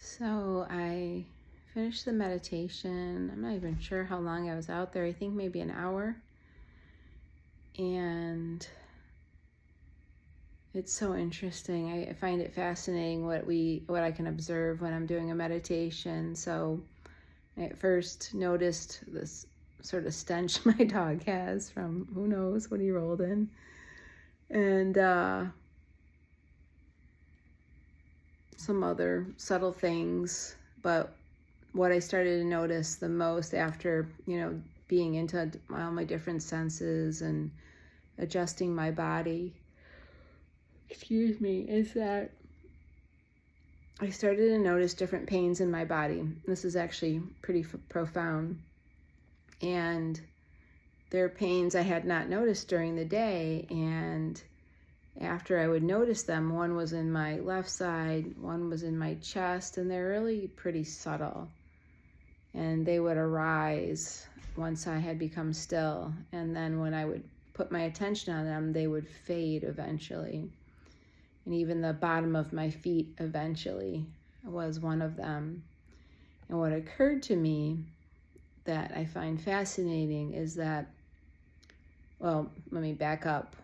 So I finished the meditation. I'm not even sure how long I was out there. I think maybe an hour. And it's so interesting. I find it fascinating what I can observe when I'm doing a meditation. So I at first noticed this sort of stench my dog has from who knows what he rolled in. And some other subtle things, but what I started to notice the most after, being into all my different senses and adjusting my body, is that I started to notice different pains in my body. This is actually pretty profound. And there are pains I had not noticed during the day, and after I would notice them, one was in my left side, one was in my chest, and they're really pretty subtle. And they would arise once I had become still. And then when I would put my attention on them, they would fade eventually. And even the bottom of my feet eventually was one of them. And what occurred to me that I find fascinating is that, well, let me back up.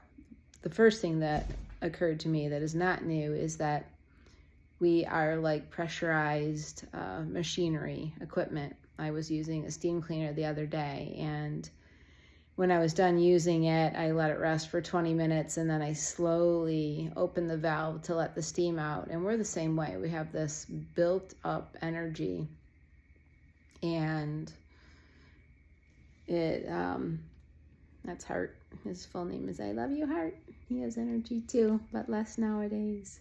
The first thing that occurred to me that is not new is that we are like pressurized machinery, equipment. I was using a steam cleaner the other day, and when I was done using it, I let it rest for 20 minutes, and then I slowly opened the valve to let the steam out. And we're the same way. We have this built up energy, and that's Heart. His full name is I Love You, Heart. He has energy too, but less nowadays.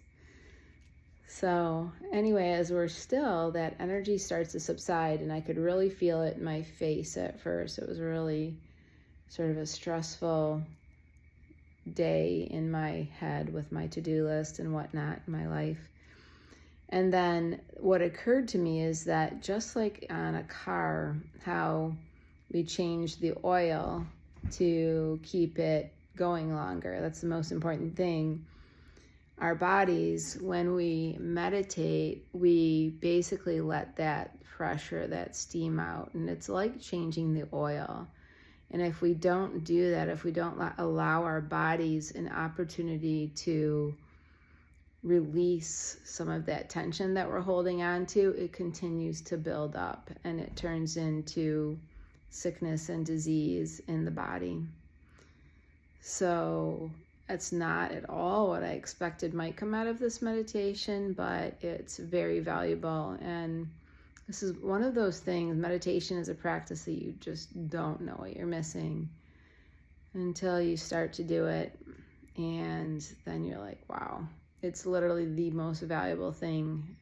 So anyway, as we're still, that energy starts to subside, and I could really feel it in my face at first. It was really sort of a stressful day in my head with my to-do list and whatnot in my life. And then what occurred to me is that just like on a car, how we change the oil to keep it going longer, that's the most important thing. Our bodies, when we meditate, we basically let that pressure, that steam out, and it's like changing the oil. And if we don't do that, if we don't allow our bodies an opportunity to release some of that tension that we're holding on to, it continues to build up, and it turns into sickness and disease in the body. So that's not at all what I expected might come out of this meditation, but it's very valuable. And this is one of those things, meditation is a practice that you just don't know what you're missing until you start to do it. And then you're like, wow, it's literally the most valuable thing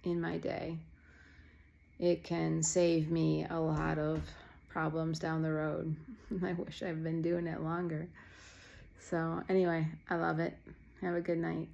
in my day. It can save me a lot of problems down the road. I wish I've been doing it longer. So anyway, I love it. Have a good night.